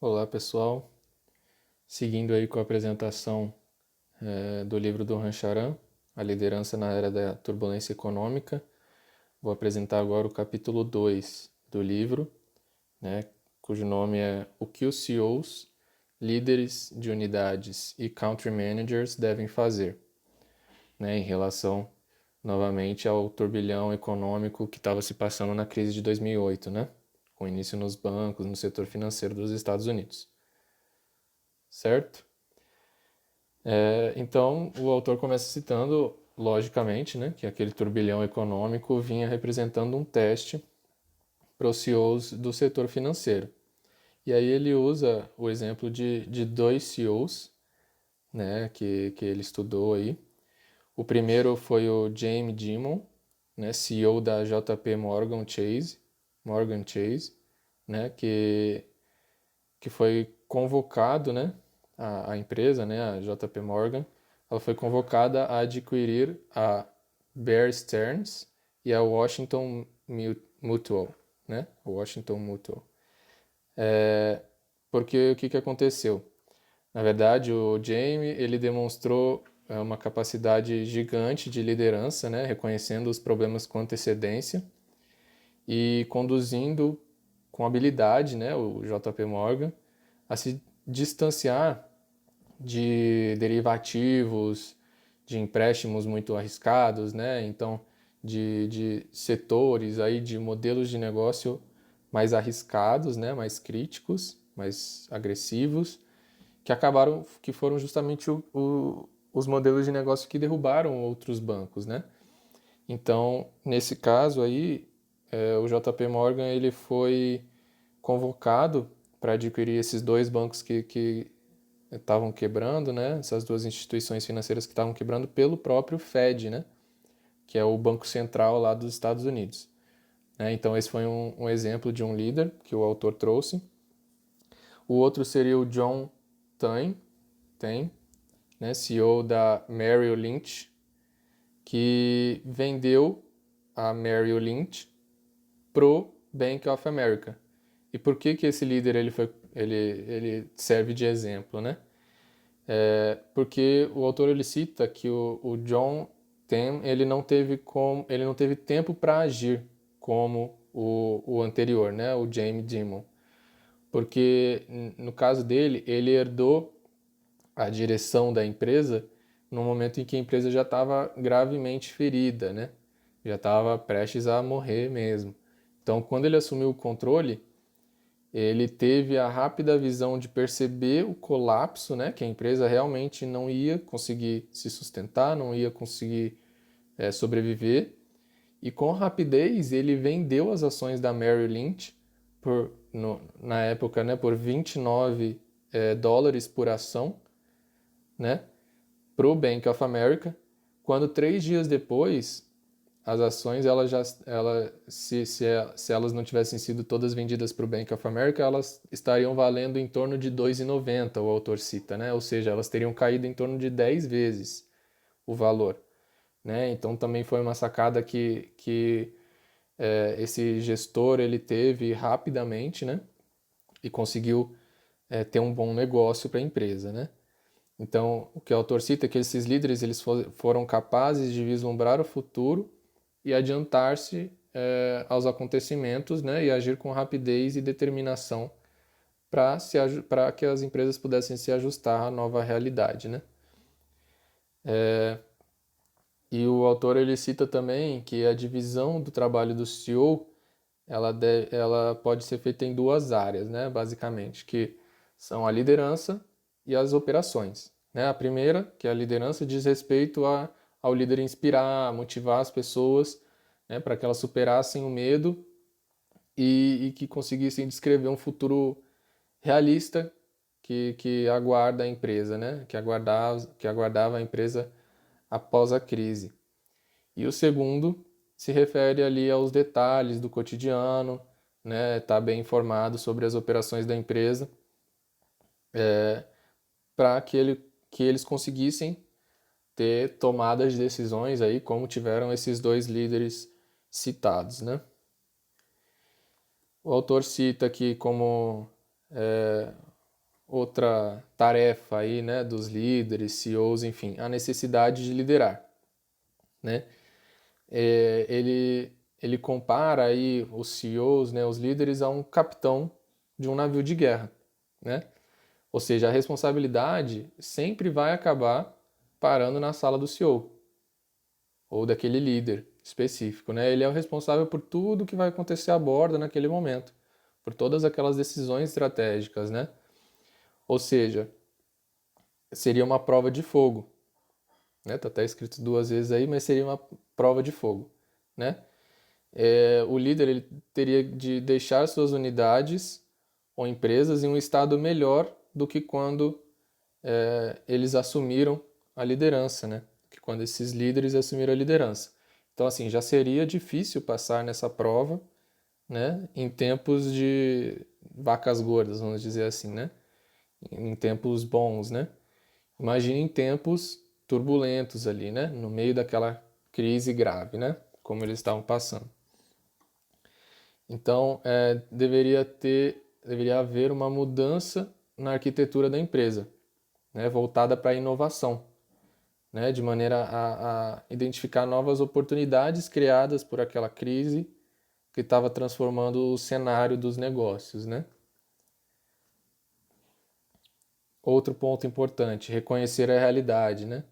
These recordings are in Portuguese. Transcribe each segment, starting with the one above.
Olá pessoal, seguindo aí com a apresentação do livro do Rancharan, A Liderança na Era da Turbulência Econômica, vou apresentar agora o capítulo 2 do livro, né, cujo nome é O que os CEOs, líderes de unidades e country managers devem fazer, né, em relação novamente ao turbilhão econômico que estava se passando na crise de 2008, né, com início nos bancos, no setor financeiro dos Estados Unidos. Certo? Então, o autor começa citando, logicamente, né, que aquele turbilhão econômico vinha representando um teste para os CEOs do setor financeiro. E aí ele usa o exemplo de dois CEOs, né, que ele estudou aí. O primeiro foi o Jamie Dimon, né, CEO da JP Morgan Chase, né, que foi convocado, né, a empresa, né, a JP Morgan, ela foi convocada a adquirir a Bear Stearns e a Washington Mutual, né, Washington Mutual. Porque o que aconteceu? Na verdade, o Jamie, ele demonstrou uma capacidade gigante de liderança, né, reconhecendo os problemas com antecedência e conduzindo com habilidade, né, o JP Morgan, a se distanciar de derivativos, de empréstimos muito arriscados, né? Então, de setores aí, de modelos de negócio mais arriscados, né? Mais críticos, mais agressivos, que foram justamente os modelos de negócio que derrubaram outros bancos, né? Então, nesse caso aí, o JP Morgan ele foi convocado para adquirir esses dois bancos que estavam quebrando, né? Essas duas instituições financeiras que estavam quebrando pelo próprio Fed, né? Que é o Banco Central lá dos Estados Unidos. Então esse foi um exemplo de um líder que o autor trouxe. O outro seria o John Tain, né? CEO da Merrill Lynch, que vendeu a Merrill Lynch pro Bank of America. E por que esse líder ele serve de exemplo, né? Porque o autor ele cita que o John Tem ele não teve tempo para agir como o anterior, né, o Jamie Dimon, porque no caso dele ele herdou a direção da empresa no momento em que a empresa já estava gravemente ferida, né, já estava prestes a morrer mesmo. Então, quando ele assumiu o controle, ele teve a rápida visão de perceber o colapso, né, que a empresa realmente não ia conseguir se sustentar, não ia conseguir sobreviver, e com rapidez ele vendeu as ações da Merrill Lynch na época, né, por 29 dólares por ação, né, para o Bank of America, quando 3 dias depois as ações, se elas não tivessem sido todas vendidas para o Bank of America, elas estariam valendo em torno de 2,90, o autor cita, né? Ou seja, elas teriam caído em torno de 10 vezes o valor, né? Então também foi uma sacada que esse gestor ele teve rapidamente, né? E conseguiu ter um bom negócio para a empresa, né? Então, o que o autor cita é que esses líderes eles foram capazes de vislumbrar o futuro e adiantar-se aos acontecimentos, né, e agir com rapidez e determinação para que as empresas pudessem se ajustar à nova realidade, né? E o autor ele cita também que a divisão do trabalho do CEO ela pode ser feita em duas áreas, né, basicamente, que são a liderança e as operações. Né? A primeira, que é a liderança, diz respeito ao líder inspirar, motivar as pessoas, né, para que elas superassem o medo e que conseguissem descrever um futuro realista que aguarda a empresa, né? Que aguardava a empresa após a crise. E o segundo se refere ali aos detalhes do cotidiano, né? Tá bem informado sobre as operações da empresa, para que eles conseguissem ter tomadas de decisões aí, como tiveram esses dois líderes citados, né? O autor cita aqui como outra tarefa aí, né, dos líderes, CEOs, enfim, a necessidade de liderar, né? Ele compara aí os CEOs, né, os líderes, a um capitão de um navio de guerra, né? Ou seja, a responsabilidade sempre vai acabar parando na sala do CEO ou daquele líder específico, né? Ele é o responsável por tudo que vai acontecer a bordo naquele momento, por todas aquelas decisões estratégicas, né? Ou seja, seria uma prova de fogo, né? Tá até escrito duas vezes aí, mas seria uma prova de fogo, né? O líder ele teria de deixar suas unidades ou empresas em um estado melhor do que quando eles assumiram a liderança, né? Que quando esses líderes assumiram a liderança. Então, assim, já seria difícil passar nessa prova, né? Em tempos de vacas gordas, vamos dizer assim, né? Em tempos bons, né? Imagine em tempos turbulentos ali, né? No meio daquela crise grave, né? Como eles estavam passando. Então, deveria haver uma mudança na arquitetura da empresa, né? Voltada para a inovação, né? De maneira a identificar novas oportunidades criadas por aquela crise que estava transformando o cenário dos negócios, né? Outro ponto importante, reconhecer a realidade, né?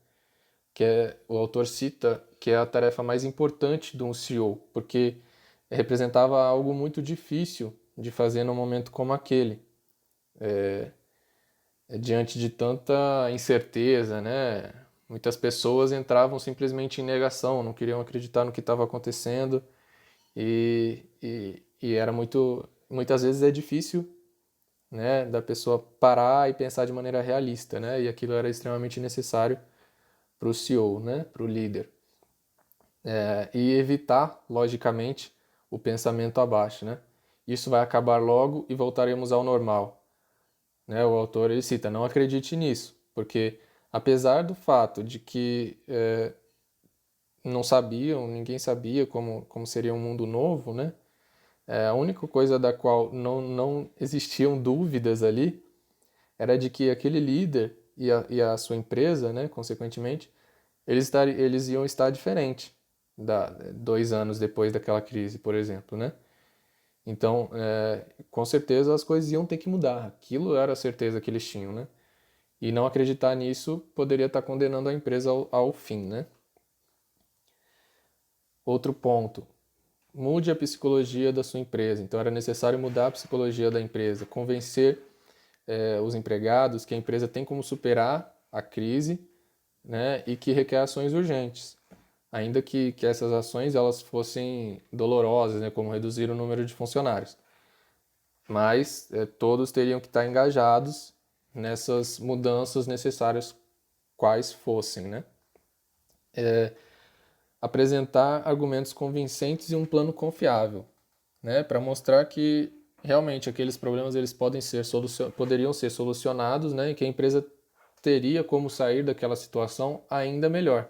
O autor cita que é a tarefa mais importante de um CEO, porque representava algo muito difícil de fazer num momento como aquele, diante de tanta incerteza, né? Muitas pessoas entravam simplesmente em negação, não queriam acreditar no que estava acontecendo e era muitas vezes é difícil, né, da pessoa parar e pensar de maneira realista, né? E aquilo era extremamente necessário para o CEO, né, para o líder. E evitar, logicamente, o pensamento abaixo, né? Isso vai acabar logo e voltaremos ao normal, né? O autor ele cita, não acredite nisso, porque apesar do fato de que não sabiam, ninguém sabia como seria um mundo novo, né? A única coisa da qual não existiam dúvidas ali era de que aquele líder e a sua empresa, né, consequentemente, eles iam estar diferente 2 anos depois daquela crise, por exemplo, né? Então, com certeza as coisas iam ter que mudar. Aquilo era a certeza que eles tinham, né? E não acreditar nisso poderia estar condenando a empresa ao fim, né? Outro ponto, mude a psicologia da sua empresa. Então, era necessário mudar a psicologia da empresa, convencer os empregados que a empresa tem como superar a crise, né, e que requer ações urgentes, ainda que essas ações elas fossem dolorosas, né, como reduzir o número de funcionários. Mas todos teriam que estar engajados nessas mudanças necessárias, quais fossem, né? Apresentar argumentos convincentes e um plano confiável, né, para mostrar que realmente aqueles problemas eles poderiam ser solucionados, né, e que a empresa teria como sair daquela situação ainda melhor,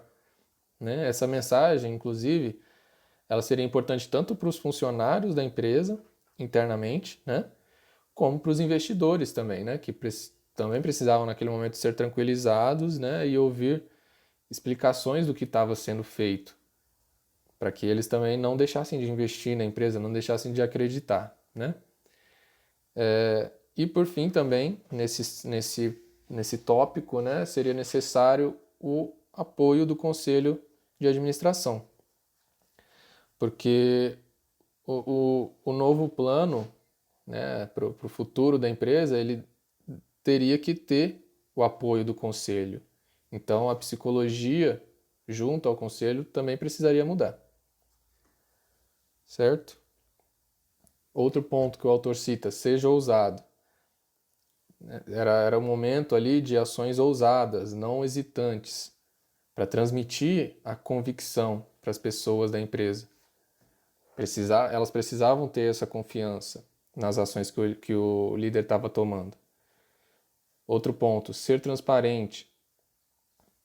né? Essa mensagem, inclusive, ela seria importante tanto para os funcionários da empresa internamente, né, como para os investidores também, né, que também precisavam naquele momento ser tranquilizados, né, e ouvir explicações do que estava sendo feito, para que eles também não deixassem de investir na empresa, não deixassem de acreditar, né? E por fim também, nesse tópico, né, seria necessário o apoio do conselho de administração, porque o novo plano, né, para o futuro da empresa, ele teria que ter o apoio do conselho. Então a psicologia junto ao conselho também precisaria mudar, certo? Outro ponto que o autor cita, seja ousado. Era um momento ali de ações ousadas, não hesitantes, para transmitir a convicção para as pessoas da empresa. Elas precisavam ter essa confiança nas ações que o líder estava tomando. Outro ponto, ser transparente.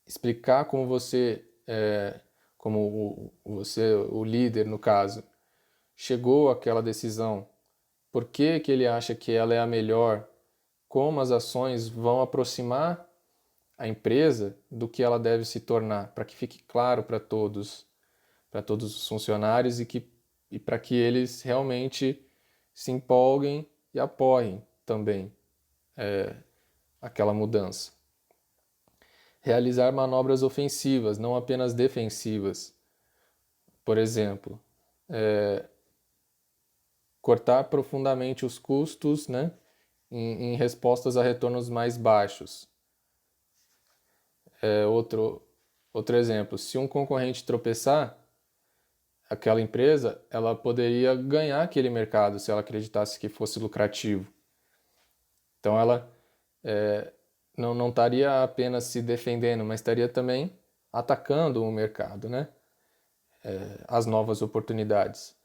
Explicar como o líder, no caso, chegou àquela decisão, por que ele acha que ela é a melhor, como as ações vão aproximar a empresa do que ela deve se tornar, para que fique claro para todos os funcionários e para que eles realmente se empolguem e apoiem também aquela mudança. Realizar manobras ofensivas, não apenas defensivas. Por exemplo, cortar profundamente os custos, né, em respostas a retornos mais baixos. Outro exemplo, se um concorrente tropeçar, aquela empresa ela poderia ganhar aquele mercado se ela acreditasse que fosse lucrativo. Então ela não estaria apenas se defendendo, mas estaria também atacando o mercado, né? As novas oportunidades.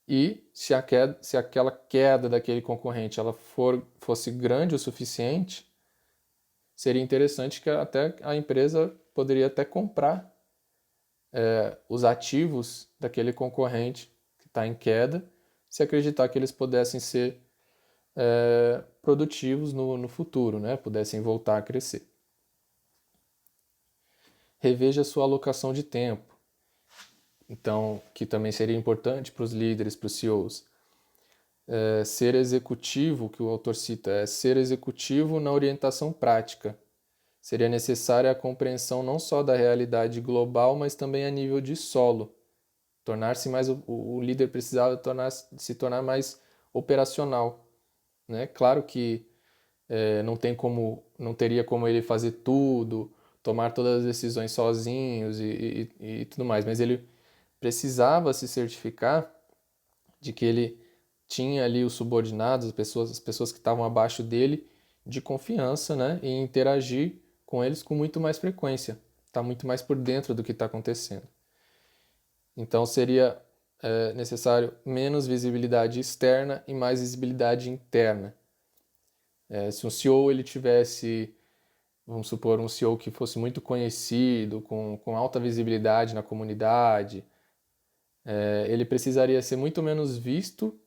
E se aquela queda daquele concorrente ela fosse grande o suficiente, seria interessante que até a empresa poderia até comprar os ativos daquele concorrente que está em queda, se acreditar que eles pudessem ser produtivos no futuro, né? Pudessem voltar a crescer. Reveja sua alocação de tempo. Então, que também seria importante para os líderes, para os CEOs. Ser executivo, que o autor cita, é ser executivo na orientação prática. Seria necessária a compreensão não só da realidade global, mas também a nível de solo. Tornar-se mais o líder precisava se tornar mais operacional, né? Claro que não teria como ele fazer tudo, tomar todas as decisões sozinhos e tudo mais, mas ele precisava se certificar de que ele tinha ali os subordinados, as pessoas que estavam abaixo dele, de confiança, né? E interagir com eles com muito mais frequência, tá muito mais por dentro do que está acontecendo. Então seria necessário menos visibilidade externa e mais visibilidade interna. Se um CEO ele tivesse, vamos supor, um CEO que fosse muito conhecido, com alta visibilidade na comunidade, ele precisaria ser muito menos visto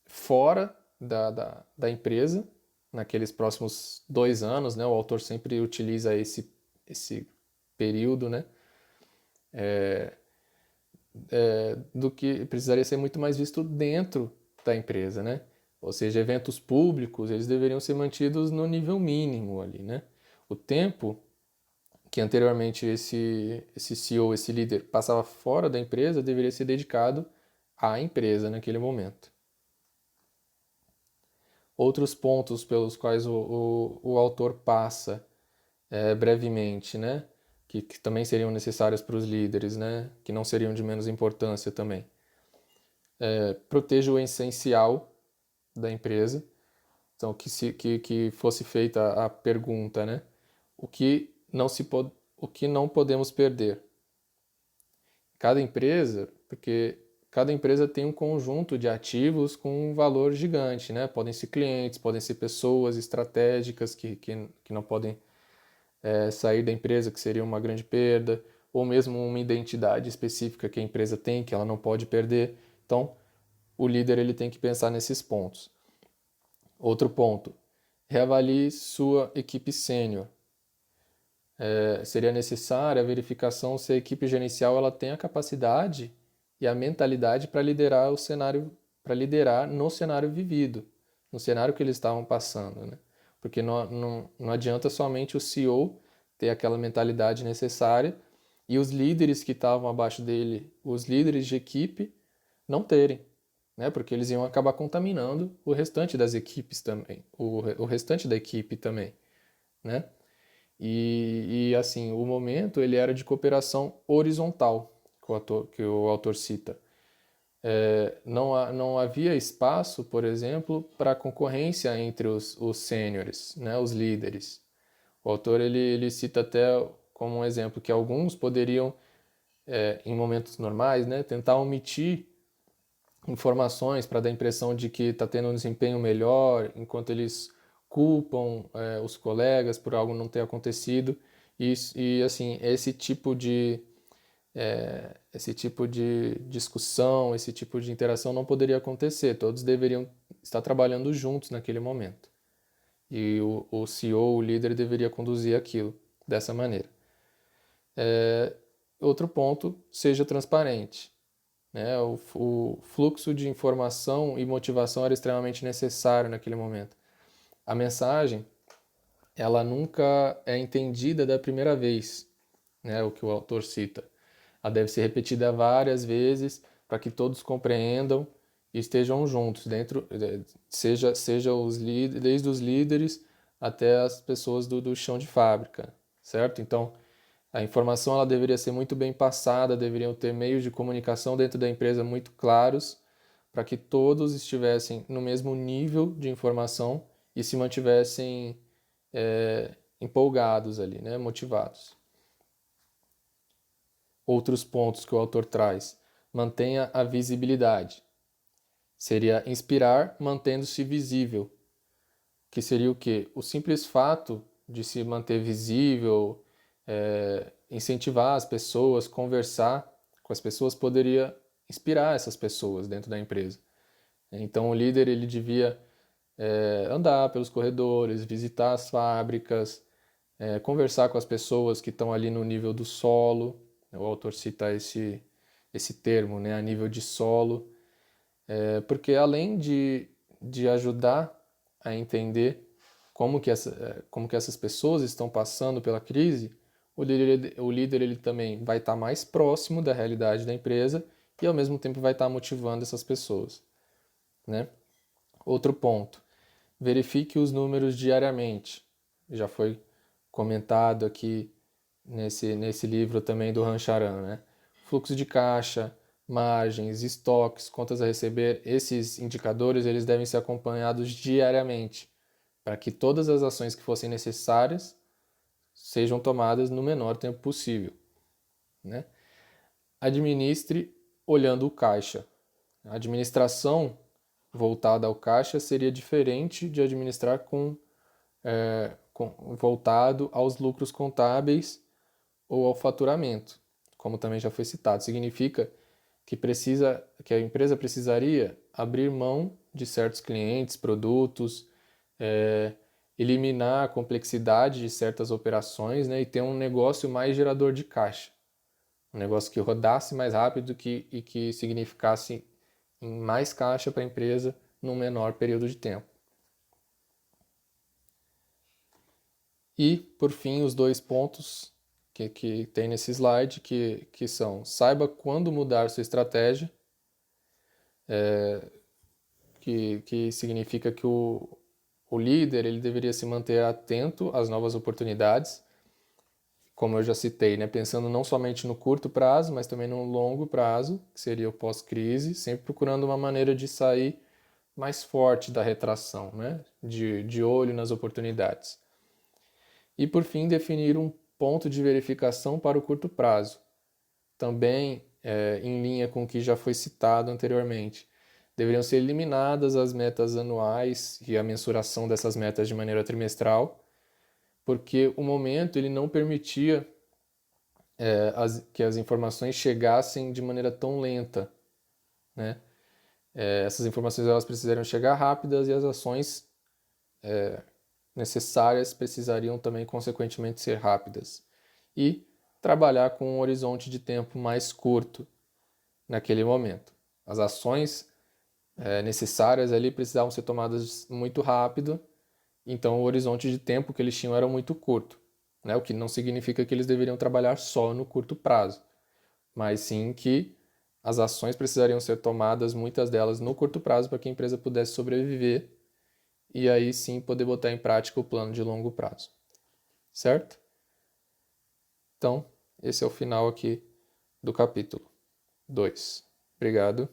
fora da empresa naqueles próximos 2 anos, né? O autor sempre utiliza esse período, né? Do que precisaria ser muito mais visto dentro da empresa, né? Ou seja, eventos públicos, eles deveriam ser mantidos no nível mínimo ali, né? O tempo que anteriormente esse CEO, esse líder, passava fora da empresa, deveria ser dedicado à empresa naquele momento. Outros pontos pelos quais o autor passa brevemente, né? Que também seriam necessários para os líderes, né? Que não seriam de menos importância também. Proteja o essencial da empresa. Então, que fosse feita a pergunta, né? O que não podemos perder? Porque cada empresa tem um conjunto de ativos com um valor gigante, né? Podem ser clientes, podem ser pessoas estratégicas que não podem sair da empresa, que seria uma grande perda, ou mesmo uma identidade específica que a empresa tem, que ela não pode perder. Então, o líder ele tem que pensar nesses pontos. Outro ponto, reavalie sua equipe sênior. Seria necessária a verificação se a equipe gerencial ela tem a capacidade e a mentalidade para liderar o cenário, para liderar no cenário vivido, no cenário que eles estavam passando, né? Porque não adianta somente o CEO ter aquela mentalidade necessária e os líderes que estavam abaixo dele, os líderes de equipe, não terem, né? Porque eles iam acabar contaminando o restante das equipes também, o restante da equipe também, né? E assim, o momento ele era de cooperação horizontal, que o autor cita. Não havia espaço, por exemplo, para concorrência entre os sêniores, né, os líderes. O autor ele cita até como um exemplo que alguns poderiam, em momentos normais, né, tentar omitir informações para dar a impressão de que está tendo um desempenho melhor, enquanto eles culpam os colegas por algo não ter acontecido. E assim, esse tipo de discussão, esse tipo de interação não poderia acontecer. Todos deveriam estar trabalhando juntos naquele momento. E o CEO, o líder, deveria conduzir aquilo dessa maneira. Outro ponto, seja transparente. Né? O fluxo de informação e motivação era extremamente necessário naquele momento. A mensagem, ela nunca é entendida da primeira vez, né? O que o autor cita. Ela deve ser repetida várias vezes para que todos compreendam e estejam juntos, seja desde os líderes até as pessoas do chão de fábrica, certo? Então, a informação ela deveria ser muito bem passada, deveriam ter meios de comunicação dentro da empresa muito claros, para que todos estivessem no mesmo nível de informação e se mantivessem empolgados ali, né? Motivados. Outros pontos que o autor traz. Mantenha a visibilidade. Seria inspirar mantendo-se visível. Que seria o quê? O simples fato de se manter visível, incentivar as pessoas, conversar com as pessoas, poderia inspirar essas pessoas dentro da empresa. Então o líder ele devia andar pelos corredores, visitar as fábricas, conversar com as pessoas que estão ali no nível do solo. O autor cita esse termo, né, a nível de solo, porque além de ajudar a entender como que essas pessoas estão passando pela crise, o líder ele também vai estar mais próximo da realidade da empresa e ao mesmo tempo vai estar motivando essas pessoas, né? Outro ponto, verifique os números diariamente. Já foi comentado aqui nesse livro também do Rancharan, né? Fluxo de caixa, margens, estoques, contas a receber, esses indicadores eles devem ser acompanhados diariamente para que todas as ações que fossem necessárias sejam tomadas no menor tempo possível, né? Administre olhando o caixa. A administração voltada ao caixa seria diferente de administrar voltado aos lucros contábeis ou ao faturamento, como também já foi citado. Significa que a empresa precisaria abrir mão de certos clientes, produtos, eliminar a complexidade de certas operações, né, e ter um negócio mais gerador de caixa. Um negócio que rodasse mais rápido e que significasse em mais caixa para a empresa num menor período de tempo. E, por fim, os 2 pontos que tem nesse slide, que são: saiba quando mudar sua estratégia, que significa que o líder ele deveria se manter atento às novas oportunidades, como eu já citei, né? Pensando não somente no curto prazo, mas também no longo prazo, que seria o pós-crise, sempre procurando uma maneira de sair mais forte da retração, né? De olho nas oportunidades. E, por fim, definir um ponto de verificação para o curto prazo, também em linha com o que já foi citado anteriormente. Deveriam ser eliminadas as metas anuais e a mensuração dessas metas de maneira trimestral, porque o momento ele não permitia que as informações chegassem de maneira tão lenta, né? Essas informações elas precisariam chegar rápidas e as ações necessárias precisariam também, consequentemente, ser rápidas. E trabalhar com um horizonte de tempo mais curto naquele momento. As ações necessárias ali precisavam ser tomadas muito rápido, então o horizonte de tempo que eles tinham era muito curto, né? O que não significa que eles deveriam trabalhar só no curto prazo, mas sim que as ações precisariam ser tomadas, muitas delas no curto prazo, para que a empresa pudesse sobreviver e aí sim poder botar em prática o plano de longo prazo, certo? Então, esse é o final aqui do capítulo 2. Obrigado.